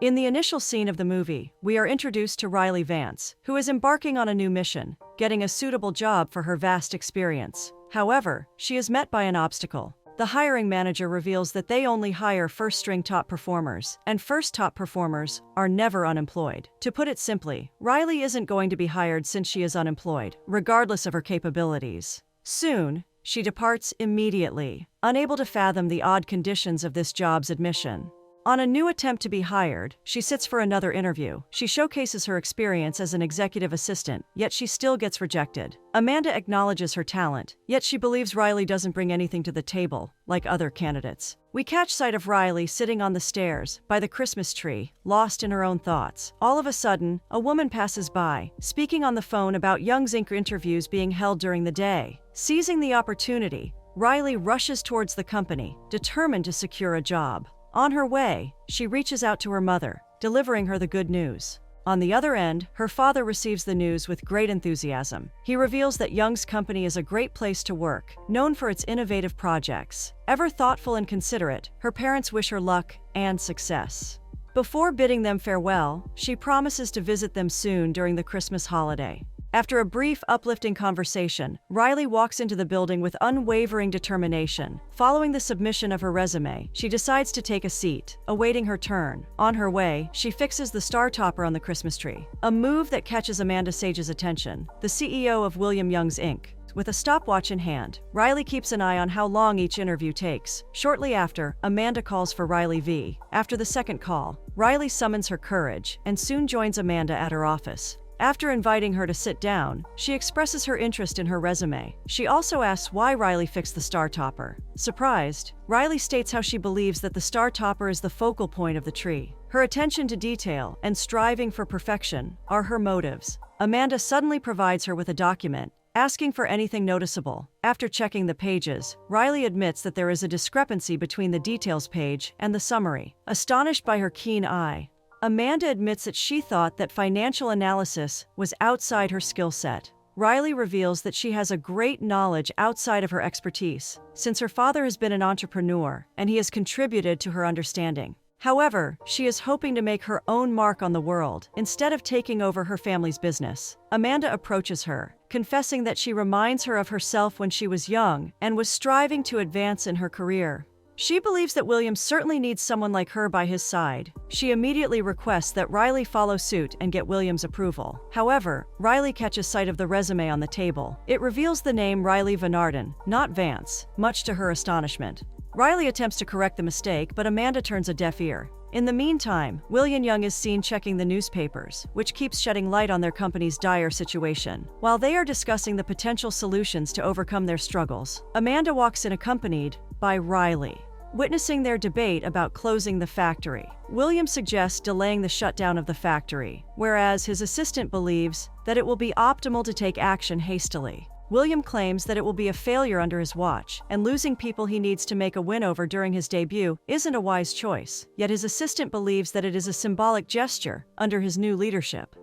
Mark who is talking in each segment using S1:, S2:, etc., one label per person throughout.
S1: In the initial scene of the movie, we are introduced to Riley Vance, who is embarking on a new mission, getting a suitable job for her vast experience. However, she is met by an obstacle. The hiring manager reveals that they only hire first-string top performers, and first top performers are never unemployed. To put it simply, Riley isn't going to be hired since she is unemployed, regardless of her capabilities. Soon, she departs immediately, unable to fathom the odd conditions of this job's admission. On a new attempt to be hired, she sits for another interview. She showcases her experience as an executive assistant, yet she still gets rejected. Amanda acknowledges her talent, yet she believes Riley doesn't bring anything to the table, like other candidates. We catch sight of Riley sitting on the stairs, by the Christmas tree, lost in her own thoughts. All of a sudden, a woman passes by, speaking on the phone about Young's Inc. interviews being held during the day. Seizing the opportunity, Riley rushes towards the company, determined to secure a job. On her way, she reaches out to her mother, delivering her the good news. On the other end, her father receives the news with great enthusiasm. He reveals that Young's company is a great place to work, known for its innovative projects. Ever thoughtful and considerate, her parents wish her luck and success. Before bidding them farewell, she promises to visit them soon during the Christmas holiday. After a brief, uplifting conversation, Riley walks into the building with unwavering determination. Following the submission of her resume, she decides to take a seat, awaiting her turn. On her way, she fixes the star topper on the Christmas tree, a move that catches Amanda Sage's attention, the CEO of William Young's Inc. With a stopwatch in hand, Riley keeps an eye on how long each interview takes. Shortly after, Amanda calls for Riley V. After the second call, Riley summons her courage and soon joins Amanda at her office. After inviting her to sit down, she expresses her interest in her resume. She also asks why Riley fixed the star topper. Surprised, Riley states how she believes that the star topper is the focal point of the tree. Her attention to detail and striving for perfection are her motives. Amanda suddenly provides her with a document, asking for anything noticeable. After checking the pages, Riley admits that there is a discrepancy between the details page and the summary. Astonished by her keen eye, Amanda admits that she thought that financial analysis was outside her skill set. Riley reveals that she has a great knowledge outside of her expertise, since her father has been an entrepreneur and he has contributed to her understanding. However, she is hoping to make her own mark on the world, instead of taking over her family's business. Amanda approaches her, confessing that she reminds her of herself when she was young and was striving to advance in her career. She believes that William certainly needs someone like her by his side. She immediately requests that Riley follow suit and get William's approval. However, Riley catches sight of the resume on the table. It reveals the name Riley Van Arden, not Vance, much to her astonishment. Riley attempts to correct the mistake, but Amanda turns a deaf ear. In the meantime, William Young is seen checking the newspapers, which keeps shedding light on their company's dire situation. While they are discussing the potential solutions to overcome their struggles, Amanda walks in accompanied by Riley. Witnessing their debate about closing the factory, William suggests delaying the shutdown of the factory, whereas his assistant believes that it will be optimal to take action hastily. William claims that it will be a failure under his watch, and losing people he needs to make a win over during his debut isn't a wise choice, yet his assistant believes that it is a symbolic gesture under his new leadership.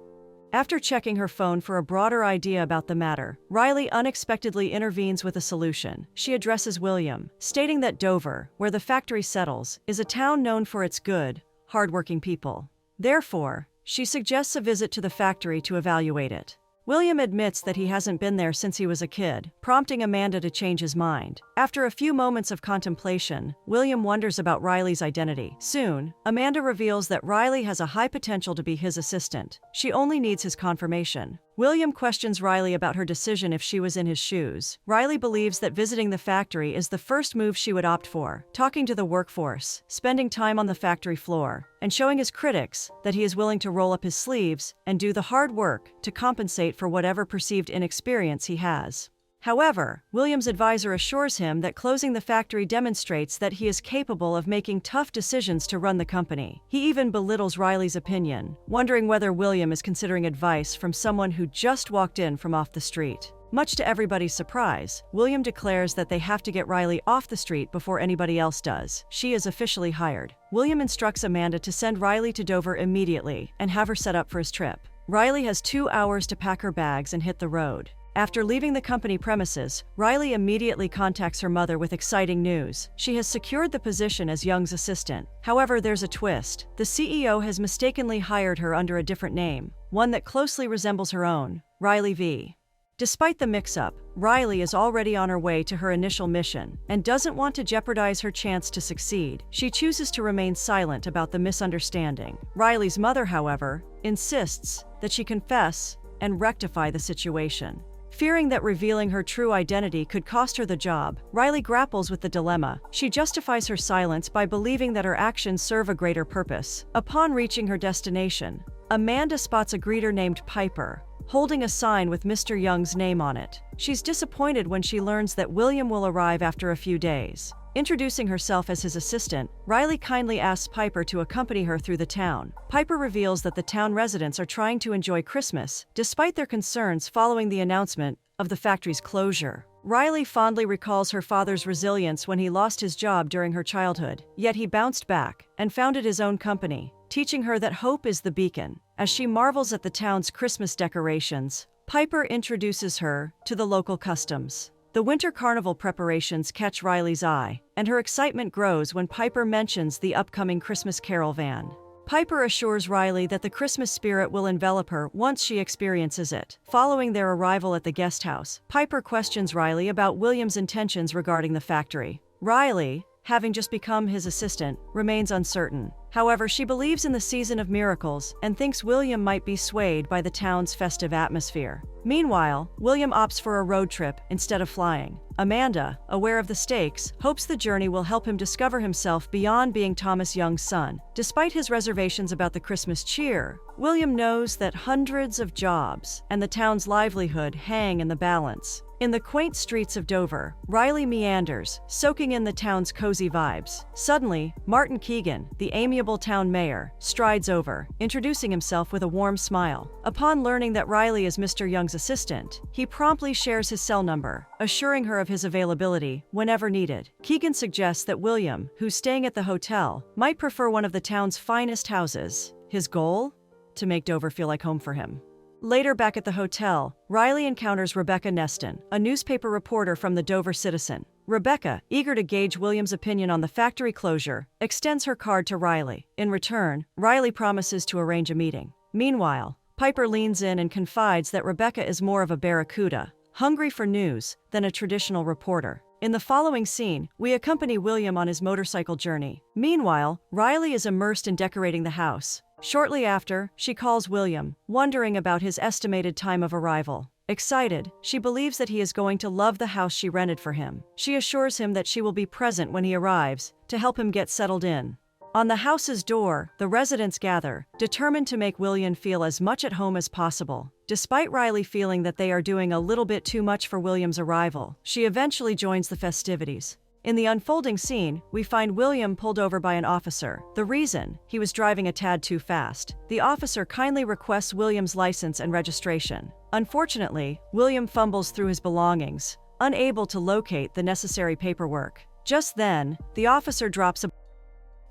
S1: After checking her phone for a broader idea about the matter, Riley unexpectedly intervenes with a solution. She addresses William, stating that Dover, where the factory settles, is a town known for its good, hardworking people. Therefore, she suggests a visit to the factory to evaluate it. William admits that he hasn't been there since he was a kid, prompting Amanda to change his mind. After a few moments of contemplation, William wonders about Riley's identity. Soon, Amanda reveals that Riley has a high potential to be his assistant. She only needs his confirmation. William questions Riley about her decision if she was in his shoes. Riley believes that visiting the factory is the first move she would opt for, talking to the workforce, spending time on the factory floor, and showing his critics that he is willing to roll up his sleeves and do the hard work to compensate for whatever perceived inexperience he has. However, William's advisor assures him that closing the factory demonstrates that he is capable of making tough decisions to run the company. He even belittles Riley's opinion, wondering whether William is considering advice from someone who just walked in from off the street. Much to everybody's surprise, William declares that they have to get Riley off the street before anybody else does. She is officially hired. William instructs Amanda to send Riley to Dover immediately and have her set up for his trip. Riley has 2 hours to pack her bags and hit the road. After leaving the company premises, Riley immediately contacts her mother with exciting news. She has secured the position as Young's assistant. However, there's a twist. The CEO has mistakenly hired her under a different name, one that closely resembles her own, Riley V. Despite the mix-up, Riley is already on her way to her initial mission and doesn't want to jeopardize her chance to succeed. She chooses to remain silent about the misunderstanding. Riley's mother, however, insists that she confess and rectify the situation. Fearing that revealing her true identity could cost her the job, Riley grapples with the dilemma. She justifies her silence by believing that her actions serve a greater purpose. Upon reaching her destination, Amanda spots a greeter named Piper, holding a sign with Mr. Young's name on it. She's disappointed when she learns that William will arrive after a few days. Introducing herself as his assistant, Riley kindly asks Piper to accompany her through the town. Piper reveals that the town residents are trying to enjoy Christmas, despite their concerns following the announcement of the factory's closure. Riley fondly recalls her father's resilience when he lost his job during her childhood, yet he bounced back and founded his own company, teaching her that hope is the beacon. As she marvels at the town's Christmas decorations, Piper introduces her to the local customs. The winter carnival preparations catch Riley's eye, and her excitement grows when Piper mentions the upcoming Christmas carol van. Piper assures Riley that the Christmas spirit will envelop her once she experiences it. Following their arrival at the guest house, Piper questions Riley about William's intentions regarding the factory. Riley, having just become his assistant, remains uncertain. However, she believes in the season of miracles and thinks William might be swayed by the town's festive atmosphere. Meanwhile, William opts for a road trip instead of flying. Amanda, aware of the stakes, hopes the journey will help him discover himself beyond being Thomas Young's son. Despite his reservations about the Christmas cheer, William knows that hundreds of jobs and the town's livelihood hang in the balance. In the quaint streets of Dover, Riley meanders, soaking in the town's cozy vibes. Suddenly, Martin Keegan, the amiable town mayor, strides over, introducing himself with a warm smile. Upon learning that Riley is Mr. Young's assistant, he promptly shares his cell number, assuring her of his availability whenever needed. Keegan suggests that William, who's staying at the hotel, might prefer one of the town's finest houses. His goal? To make Dover feel like home for him. Later, back at the hotel, Riley encounters Rebecca Neston, a newspaper reporter from the Dover Citizen. Rebecca, eager to gauge William's opinion on the factory closure, extends her card to Riley. In return, Riley promises to arrange a meeting. Meanwhile, Piper leans in and confides that Rebecca is more of a barracuda, hungry for news, than a traditional reporter. In the following scene, we accompany William on his motorcycle journey. Meanwhile, Riley is immersed in decorating the house. Shortly after, she calls William, wondering about his estimated time of arrival. Excited, she believes that he is going to love the house she rented for him. She assures him that she will be present when he arrives, to help him get settled in. On the house's door, the residents gather, determined to make William feel as much at home as possible. Despite Riley feeling that they are doing a little bit too much for William's arrival, she eventually joins the festivities. In the unfolding scene, we find William pulled over by an officer. The reason? He was driving a tad too fast. The officer kindly requests William's license and registration. Unfortunately, William fumbles through his belongings, unable to locate the necessary paperwork. Just then, the officer drops a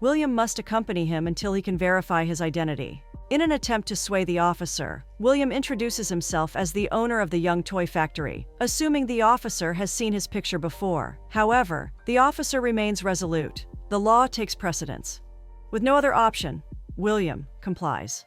S1: William must accompany him until he can verify his identity. In an attempt to sway the officer, William introduces himself as the owner of the Young Toy Factory, assuming the officer has seen his picture before. However, the officer remains resolute. The law takes precedence. With no other option, William complies.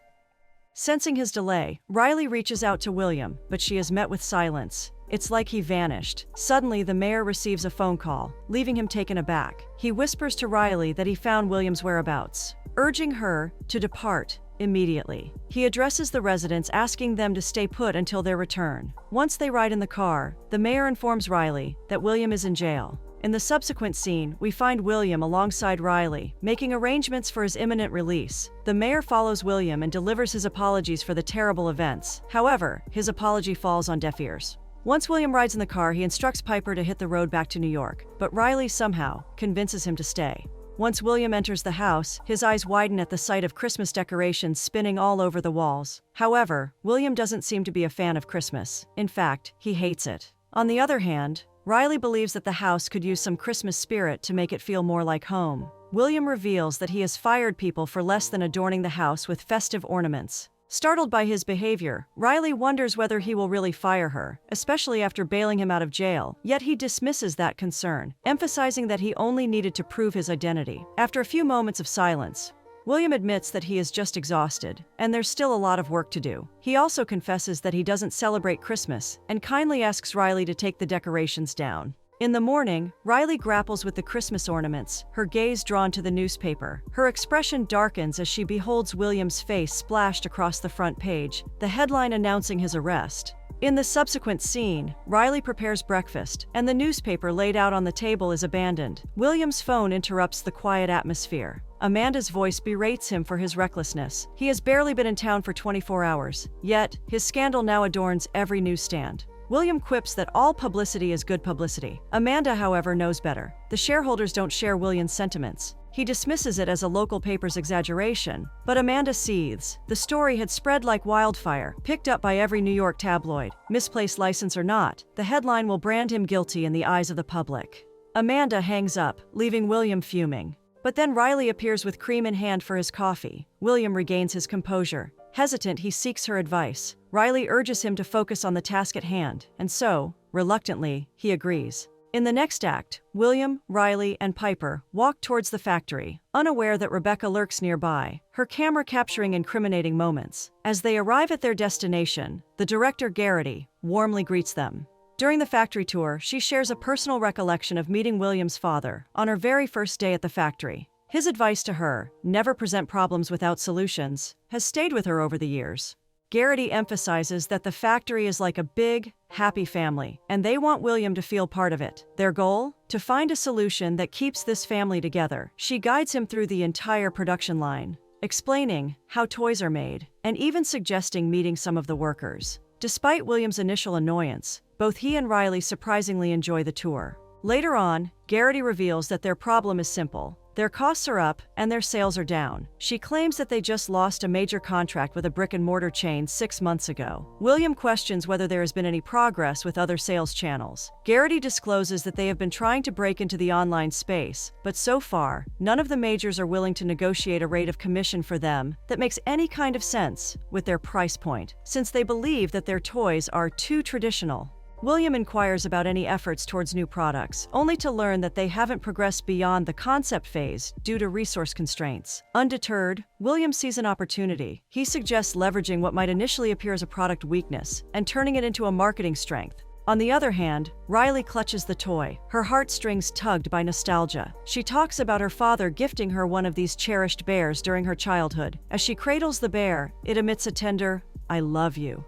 S1: Sensing his delay, Riley reaches out to William, but she is met with silence. It's like he vanished. Suddenly, the mayor receives a phone call, leaving him taken aback. He whispers to Riley that he found William's whereabouts, urging her to depart immediately. He addresses the residents, asking them to stay put until their return. Once they ride in the car, the mayor informs Riley that William is in jail. In the subsequent scene, we find William alongside Riley, making arrangements for his imminent release. The mayor follows William and delivers his apologies for the terrible events. However, his apology falls on deaf ears. Once William rides in the car, he instructs Piper to hit the road back to New York, but Riley somehow convinces him to stay. Once William enters the house, his eyes widen at the sight of Christmas decorations spinning all over the walls. However, William doesn't seem to be a fan of Christmas. In fact, he hates it. On the other hand, Riley believes that the house could use some Christmas spirit to make it feel more like home. William reveals that he has fired people for less than adorning the house with festive ornaments. Startled by his behavior, Riley wonders whether he will really fire her, especially after bailing him out of jail, yet he dismisses that concern, emphasizing that he only needed to prove his identity. After a few moments of silence, William admits that he is just exhausted, and there's still a lot of work to do. He also confesses that he doesn't celebrate Christmas, and kindly asks Riley to take the decorations down. In the morning, Riley grapples with the Christmas ornaments, her gaze drawn to the newspaper. Her expression darkens as she beholds William's face splashed across the front page, the headline announcing his arrest. In the subsequent scene, Riley prepares breakfast, and the newspaper laid out on the table is abandoned. William's phone interrupts the quiet atmosphere. Amanda's voice berates him for his recklessness. He has barely been in town for 24 hours, yet his scandal now adorns every newsstand. William quips that all publicity is good publicity. Amanda, however, knows better. The shareholders don't share William's sentiments. He dismisses it as a local paper's exaggeration, but Amanda seethes. The story had spread like wildfire, picked up by every New York tabloid. Misplaced license or not, the headline will brand him guilty in the eyes of the public. Amanda hangs up, leaving William fuming. But then Riley appears with cream in hand for his coffee. William regains his composure. Hesitant, he seeks her advice. Riley urges him to focus on the task at hand, and so, reluctantly, he agrees. In the next act, William, Riley, and Piper walk towards the factory, unaware that Rebecca lurks nearby, her camera capturing incriminating moments. As they arrive at their destination, the director, Garrity, warmly greets them. During the factory tour, she shares a personal recollection of meeting William's father on her very first day at the factory. His advice to her, never present problems without solutions, has stayed with her over the years. Garrity emphasizes that the factory is like a big, happy family, and they want William to feel part of it. Their goal? To find a solution that keeps this family together. She guides him through the entire production line, explaining how toys are made, and even suggesting meeting some of the workers. Despite William's initial annoyance, both he and Riley surprisingly enjoy the tour. Later on, Garrity reveals that their problem is simple. Their costs are up, and their sales are down. She claims that they just lost a major contract with a brick-and-mortar chain 6 months ago. William questions whether there has been any progress with other sales channels. Garrity discloses that they have been trying to break into the online space, but so far, none of the majors are willing to negotiate a rate of commission for them that makes any kind of sense with their price point, since they believe that their toys are too traditional. William inquires about any efforts towards new products, only to learn that they haven't progressed beyond the concept phase due to resource constraints. Undeterred, William sees an opportunity. He suggests leveraging what might initially appear as a product weakness and turning it into a marketing strength. On the other hand, Riley clutches the toy, her heartstrings tugged by nostalgia. She talks about her father gifting her one of these cherished bears during her childhood. As she cradles the bear, it emits a tender, "I love you."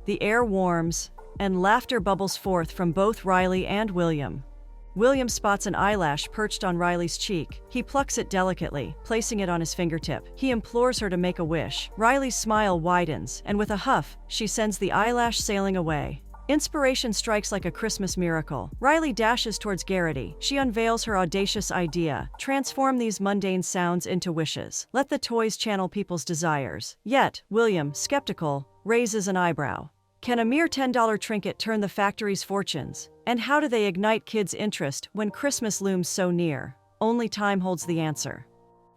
S1: The air warms, and laughter bubbles forth from both Riley and William. William spots an eyelash perched on Riley's cheek. He plucks it delicately, placing it on his fingertip. He implores her to make a wish. Riley's smile widens, and with a huff, she sends the eyelash sailing away. Inspiration strikes like a Christmas miracle. Riley dashes towards Garrity. She unveils her audacious idea: transform these mundane sounds into wishes. Let the toys channel people's desires. Yet, William, skeptical, raises an eyebrow. Can a mere $10 trinket turn the factory's fortunes? And how do they ignite kids' interest when Christmas looms so near? Only time holds the answer.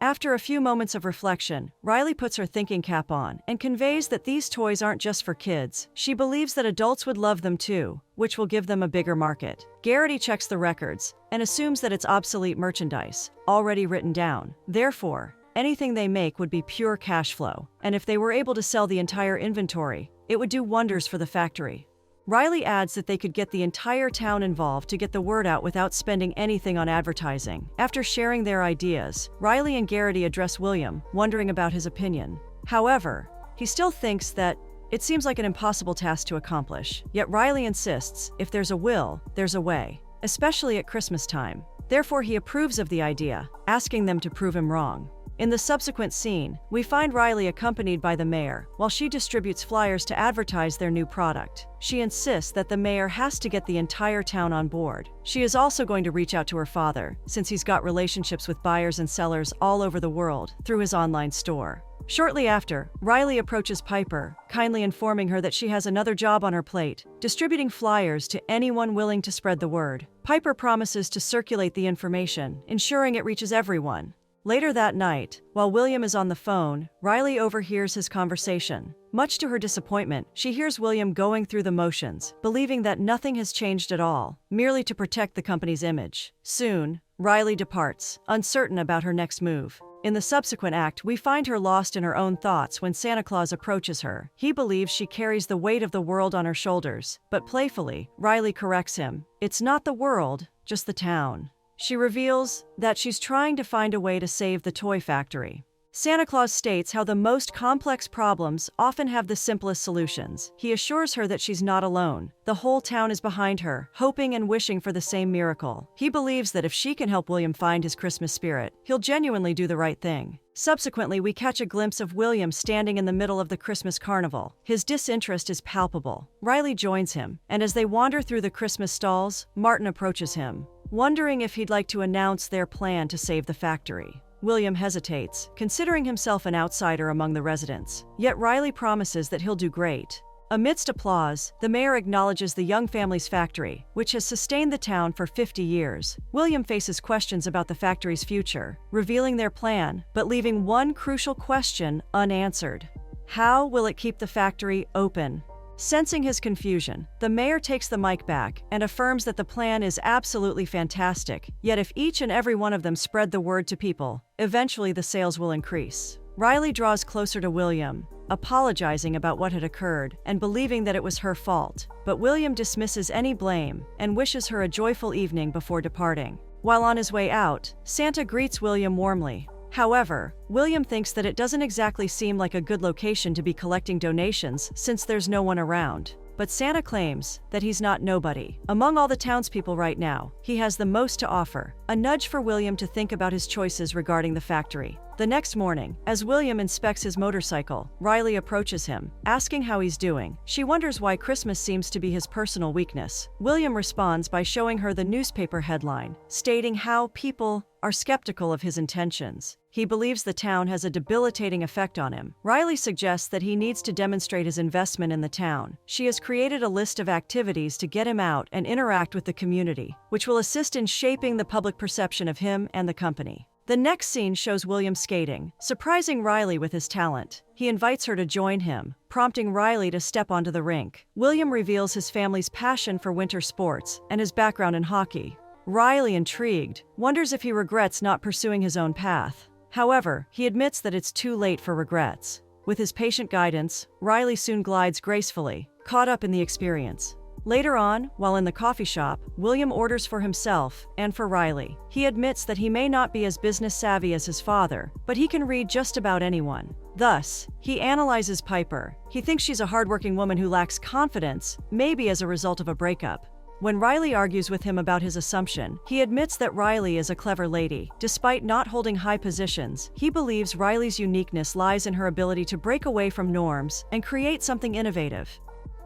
S1: After a few moments of reflection, Riley puts her thinking cap on and conveys that these toys aren't just for kids. She believes that adults would love them too, which will give them a bigger market. Garrity checks the records and assumes that it's obsolete merchandise, already written down. Therefore, anything they make would be pure cash flow, and if they were able to sell the entire inventory, it would do wonders for the factory. Riley adds that they could get the entire town involved to get the word out without spending anything on advertising. After sharing their ideas, Riley and Garrity address William, wondering about his opinion. However, he still thinks that it seems like an impossible task to accomplish. Yet Riley insists, if there's a will, there's a way, especially at Christmas time. Therefore, he approves of the idea, asking them to prove him wrong. In the subsequent scene, we find Riley accompanied by the mayor, while she distributes flyers to advertise their new product. She insists that the mayor has to get the entire town on board. She is also going to reach out to her father, since he's got relationships with buyers and sellers all over the world through his online store. Shortly after, Riley approaches Piper, kindly informing her that she has another job on her plate, distributing flyers to anyone willing to spread the word. Piper promises to circulate the information, ensuring it reaches everyone. Later that night, while William is on the phone, Riley overhears his conversation. Much to her disappointment, she hears William going through the motions, believing that nothing has changed at all, merely to protect the company's image. Soon, Riley departs, uncertain about her next move. In the subsequent act, we find her lost in her own thoughts when Santa Claus approaches her. He believes she carries the weight of the world on her shoulders, but playfully, Riley corrects him. It's not the world, just the town. She reveals that she's trying to find a way to save the toy factory. Santa Claus states how the most complex problems often have the simplest solutions. He assures her that she's not alone. The whole town is behind her, hoping and wishing for the same miracle. He believes that if she can help William find his Christmas spirit, he'll genuinely do the right thing. Subsequently, we catch a glimpse of William standing in the middle of the Christmas carnival. His disinterest is palpable. Riley joins him, and as they wander through the Christmas stalls, Martin approaches him, wondering if he'd like to announce their plan to save the factory. William hesitates, considering himself an outsider among the residents. Yet Riley promises that he'll do great. Amidst applause, the mayor acknowledges the young family's factory, which has sustained the town for 50 years. William faces questions about the factory's future, revealing their plan, but leaving one crucial question unanswered. How will it keep the factory open? Sensing his confusion, the mayor takes the mic back and affirms that the plan is absolutely fantastic, yet if each and every one of them spread the word to people, eventually the sales will increase. Riley draws closer to William, apologizing about what had occurred and believing that it was her fault, but William dismisses any blame and wishes her a joyful evening before departing. While on his way out, Santa greets William warmly. However, William thinks that it doesn't exactly seem like a good location to be collecting donations since there's no one around. But Santa claims that he's not nobody. Among all the townspeople right now, he has the most to offer, a nudge for William to think about his choices regarding the factory. The next morning, as William inspects his motorcycle, Riley approaches him, asking how he's doing. She wonders why Christmas seems to be his personal weakness. William responds by showing her the newspaper headline, stating how people are skeptical of his intentions. He believes the town has a debilitating effect on him. Riley suggests that he needs to demonstrate his investment in the town. She has created a list of activities to get him out and interact with the community, which will assist in shaping the public perception of him and the company. The next scene shows William skating, surprising Riley with his talent. He invites her to join him, prompting Riley to step onto the rink. William reveals his family's passion for winter sports and his background in hockey. Riley, intrigued, wonders if he regrets not pursuing his own path. However, he admits that it's too late for regrets. With his patient guidance, Riley soon glides gracefully, caught up in the experience. Later on, while in the coffee shop, William orders for himself and for Riley. He admits that he may not be as business savvy as his father, but he can read just about anyone. Thus, he analyzes Piper. He thinks she's a hardworking woman who lacks confidence, maybe as a result of a breakup. When Riley argues with him about his assumption, he admits that Riley is a clever lady. Despite not holding high positions, he believes Riley's uniqueness lies in her ability to break away from norms and create something innovative.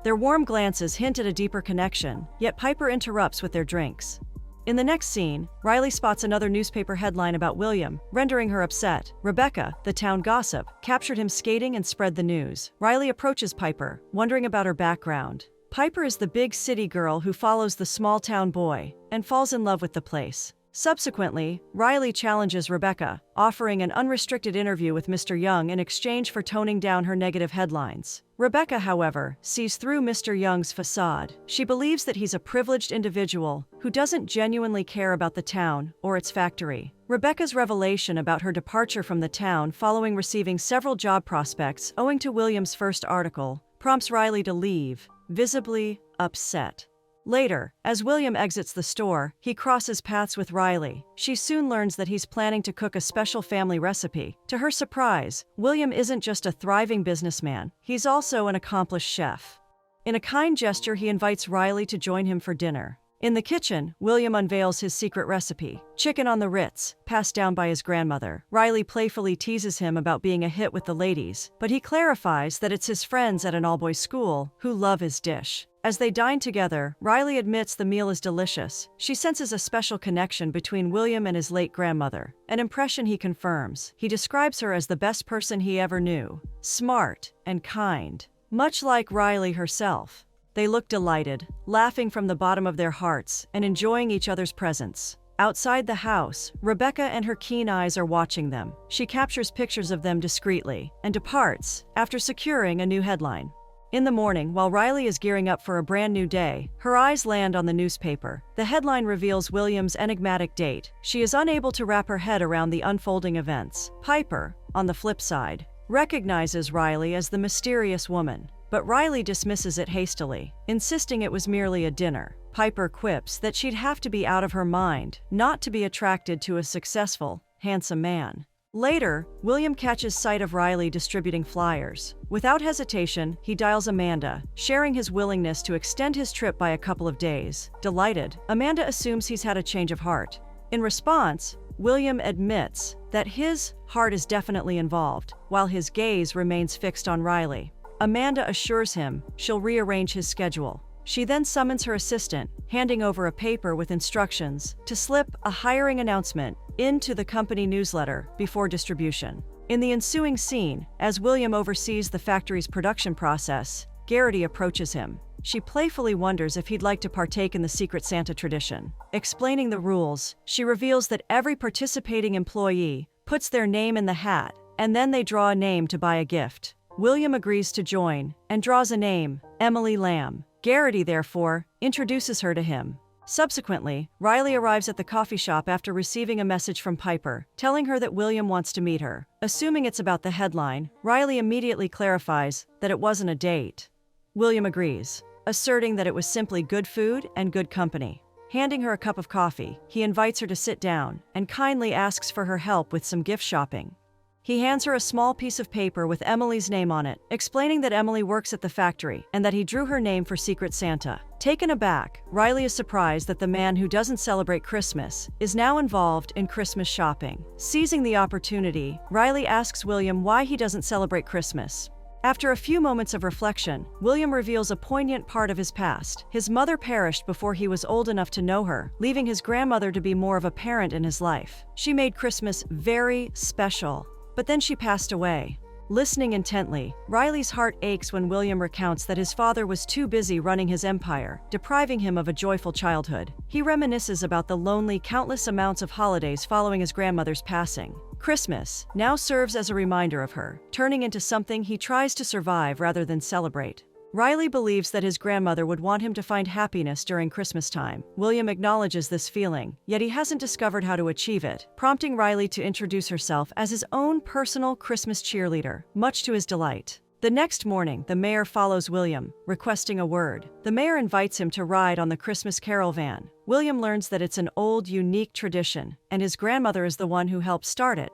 S1: Their warm glances hint at a deeper connection, yet Piper interrupts with their drinks. In the next scene, Riley spots another newspaper headline about William, rendering her upset. Rebecca, the town gossip, captured him skating and spread the news. Riley approaches Piper, wondering about her background. Piper is the big city girl who follows the small-town boy and falls in love with the place. Subsequently, Riley challenges Rebecca, offering an unrestricted interview with Mr. Young in exchange for toning down her negative headlines. Rebecca, however, sees through Mr. Young's facade. She believes that he's a privileged individual who doesn't genuinely care about the town or its factory. Rebecca's revelation about her departure from the town following receiving several job prospects owing to William's first article prompts Riley to leave, visibly upset. Later, as William exits the store, he crosses paths with Riley. She soon learns that he's planning to cook a special family recipe. To her surprise, William isn't just a thriving businessman, he's also an accomplished chef. In a kind gesture, he invites Riley to join him for dinner. In the kitchen, William unveils his secret recipe, chicken on the Ritz, passed down by his grandmother. Riley playfully teases him about being a hit with the ladies, but he clarifies that it's his friends at an all-boys school who love his dish. As they dine together, Riley admits the meal is delicious. She senses a special connection between William and his late grandmother, an impression he confirms. He describes her as the best person he ever knew, smart and kind, much like Riley herself. They look delighted, laughing from the bottom of their hearts and enjoying each other's presence. Outside the house, Rebecca and her keen eyes are watching them. She captures pictures of them discreetly and departs after securing a new headline. In the morning, while Riley is gearing up for a brand new day, her eyes land on the newspaper. The headline reveals William's enigmatic date. She is unable to wrap her head around the unfolding events. Piper, on the flip side, recognizes Riley as the mysterious woman, but Riley dismisses it hastily, insisting it was merely a dinner. Piper quips that she'd have to be out of her mind not to be attracted to a successful, handsome man. Later, William catches sight of Riley distributing flyers. Without hesitation, he dials Amanda, sharing his willingness to extend his trip by a couple of days. Delighted, Amanda assumes he's had a change of heart. In response, William admits that his heart is definitely involved, while his gaze remains fixed on Riley. Amanda assures him she'll rearrange his schedule. She then summons her assistant, handing over a paper with instructions to slip a hiring announcement into the company newsletter before distribution. In the ensuing scene, as William oversees the factory's production process, Garrity approaches him. She playfully wonders if he'd like to partake in the Secret Santa tradition. Explaining the rules, she reveals that every participating employee puts their name in the hat, and then they draw a name to buy a gift. William agrees to join and draws a name, Emily Lamb. Garrity, therefore, introduces her to him. Subsequently, Riley arrives at the coffee shop after receiving a message from Piper, telling her that William wants to meet her. Assuming it's about the headline, Riley immediately clarifies that it wasn't a date. William agrees, asserting that it was simply good food and good company. Handing her a cup of coffee, he invites her to sit down and kindly asks for her help with some gift shopping. He hands her a small piece of paper with Emily's name on it, explaining that Emily works at the factory and that he drew her name for Secret Santa. Taken aback, Riley is surprised that the man who doesn't celebrate Christmas is now involved in Christmas shopping. Seizing the opportunity, Riley asks William why he doesn't celebrate Christmas. After a few moments of reflection, William reveals a poignant part of his past. His mother perished before he was old enough to know her, leaving his grandmother to be more of a parent in his life. She made Christmas very special. But then she passed away. Listening intently, Riley's heart aches when William recounts that his father was too busy running his empire, depriving him of a joyful childhood. He reminisces about the lonely, countless amounts of holidays following his grandmother's passing. Christmas now serves as a reminder of her, turning into something he tries to survive rather than celebrate. Riley believes that his grandmother would want him to find happiness during Christmas time. William acknowledges this feeling, yet he hasn't discovered how to achieve it, prompting Riley to introduce herself as his own personal Christmas cheerleader, much to his delight. The next morning, the mayor follows William, requesting a word. The mayor invites him to ride on the Christmas Carol van. William learns that it's an old, unique tradition, and his grandmother is the one who helped start it.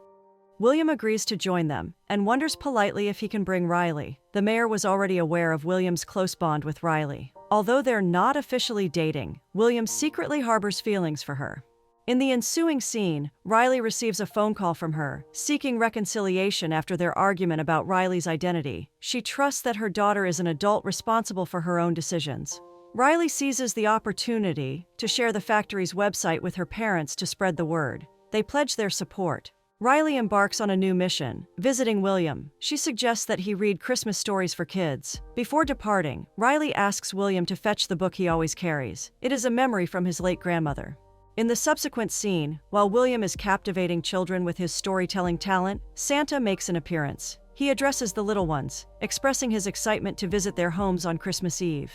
S1: William agrees to join them and wonders politely if he can bring Riley. The mayor was already aware of William's close bond with Riley. Although they're not officially dating, William secretly harbors feelings for her. In the ensuing scene, Riley receives a phone call from her, seeking reconciliation after their argument about Riley's identity. She trusts that her daughter is an adult responsible for her own decisions. Riley seizes the opportunity to share the factory's website with her parents to spread the word. They pledge their support. Riley embarks on a new mission, visiting William. She suggests that he read Christmas stories for kids. Before departing, Riley asks William to fetch the book he always carries. It is a memory from his late grandmother. In the subsequent scene, while William is captivating children with his storytelling talent, Santa makes an appearance. He addresses the little ones, expressing his excitement to visit their homes on Christmas Eve.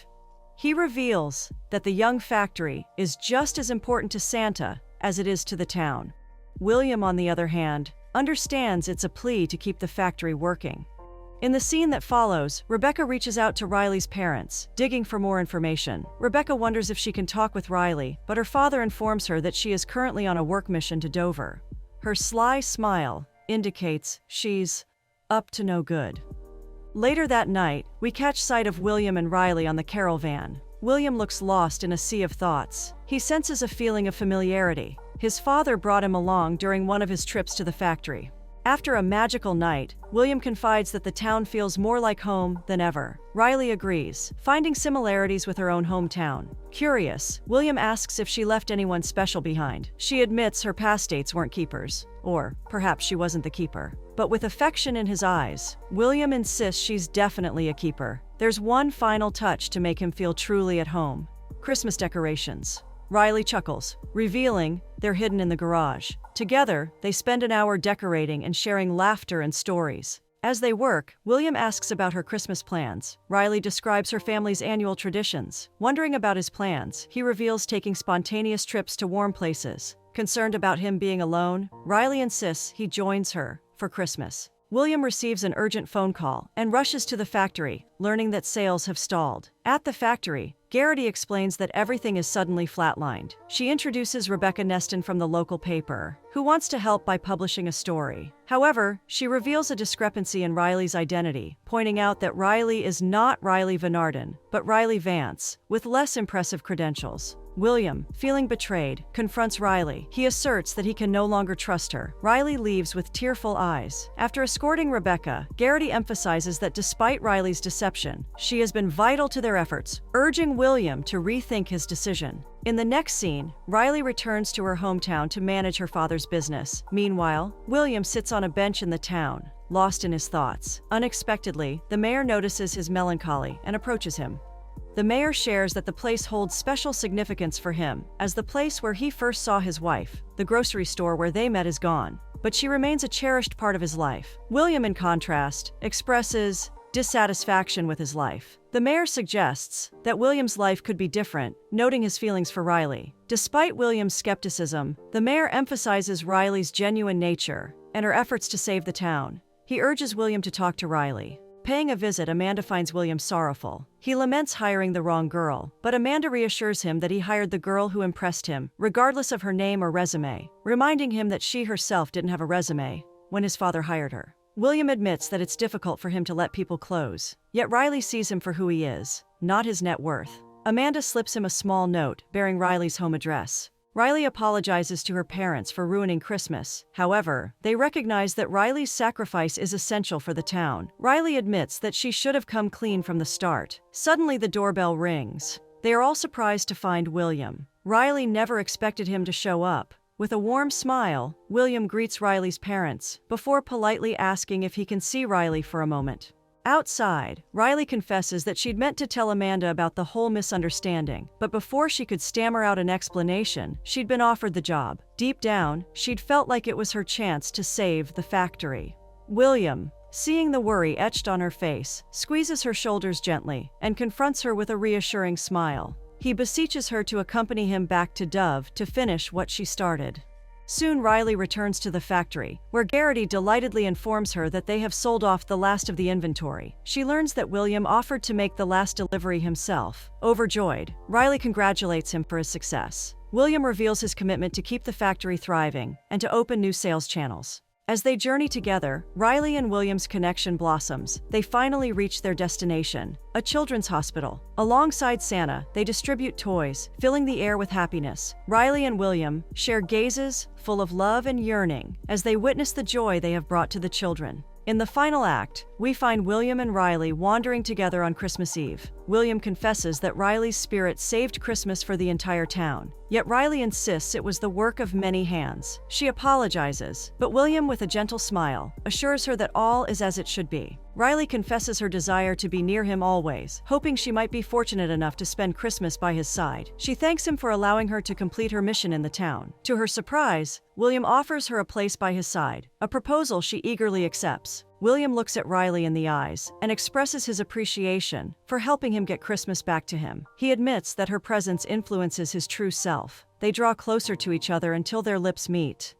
S1: He reveals that the young factory is just as important to Santa as it is to the town. William, on the other hand, understands it's a plea to keep the factory working. In the scene that follows, Rebecca reaches out to Riley's parents, digging for more information. Rebecca wonders if she can talk with Riley, but her father informs her that she is currently on a work mission to Dover. Her sly smile indicates she's up to no good. Later that night, we catch sight of William and Riley on the Carol van. William looks lost in a sea of thoughts. He senses a feeling of familiarity. His father brought him along during one of his trips to the factory. After a magical night, William confides that the town feels more like home than ever. Riley agrees, finding similarities with her own hometown. Curious, William asks if she left anyone special behind. She admits her past dates weren't keepers, or perhaps she wasn't the keeper. But with affection in his eyes, William insists she's definitely a keeper. There's one final touch to make him feel truly at home: Christmas decorations. Riley chuckles, revealing they're hidden in the garage. Together, they spend an hour decorating and sharing laughter and stories. As they work, William asks about her Christmas plans. Riley describes her family's annual traditions. Wondering about his plans, he reveals taking spontaneous trips to warm places. Concerned about him being alone, Riley insists he joins her for Christmas. William receives an urgent phone call and rushes to the factory, learning that sales have stalled. At the factory, Garrity explains that everything is suddenly flatlined. She introduces Rebecca Neston from the local paper, who wants to help by publishing a story. However, she reveals a discrepancy in Riley's identity, pointing out that Riley is not Riley Van Arden, but Riley Vance, with less impressive credentials. William, feeling betrayed, confronts Riley. He asserts that he can no longer trust her. Riley leaves with tearful eyes. After escorting Rebecca, Garrity emphasizes that despite Riley's deception, she has been vital to their efforts, urging William to rethink his decision. In the next scene, Riley returns to her hometown to manage her father's business. Meanwhile, William sits on a bench in the town, lost in his thoughts. Unexpectedly, the mayor notices his melancholy and approaches him. The mayor shares that the place holds special significance for him, as the place where he first saw his wife, the grocery store where they met, is gone, but she remains a cherished part of his life. William, in contrast, expresses dissatisfaction with his life. The mayor suggests that William's life could be different, noting his feelings for Riley. Despite William's skepticism, the mayor emphasizes Riley's genuine nature and her efforts to save the town. He urges William to talk to Riley. Paying a visit, Amanda finds William sorrowful. He laments hiring the wrong girl, but Amanda reassures him that he hired the girl who impressed him, regardless of her name or resume, reminding him that she herself didn't have a resume when his father hired her. William admits that it's difficult for him to let people close, yet Riley sees him for who he is, not his net worth. Amanda slips him a small note bearing Riley's home address. Riley apologizes to her parents for ruining Christmas. However, they recognize that Riley's sacrifice is essential for the town. Riley admits that she should have come clean from the start. Suddenly, the doorbell rings. They are all surprised to find William. Riley never expected him to show up. With a warm smile, William greets Riley's parents, before politely asking if he can see Riley for a moment. Outside, Riley confesses that she'd meant to tell Amanda about the whole misunderstanding, but before she could stammer out an explanation, she'd been offered the job. Deep down, she'd felt like it was her chance to save the factory. William, seeing the worry etched on her face, squeezes her shoulders gently and confronts her with a reassuring smile. He beseeches her to accompany him back to Dove to finish what she started. Soon Riley returns to the factory, where Garrity delightedly informs her that they have sold off the last of the inventory. She learns that William offered to make the last delivery himself. Overjoyed, Riley congratulates him for his success. William reveals his commitment to keep the factory thriving and to open new sales channels. As they journey together, Riley and William's connection blossoms. They finally reach their destination, a children's hospital. Alongside Santa, they distribute toys, filling the air with happiness. Riley and William share gazes full of love and yearning as they witness the joy they have brought to the children. In the final act, we find William and Riley wandering together on Christmas Eve. William confesses that Riley's spirit saved Christmas for the entire town. Yet Riley insists it was the work of many hands. She apologizes, but William, with a gentle smile, assures her that all is as it should be. Riley confesses her desire to be near him always, hoping she might be fortunate enough to spend Christmas by his side. She thanks him for allowing her to complete her mission in the town. To her surprise, William offers her a place by his side, a proposal she eagerly accepts. William looks at Riley in the eyes and expresses his appreciation for helping him get Christmas back to him. He admits that her presence influences his true self. They draw closer to each other until their lips meet.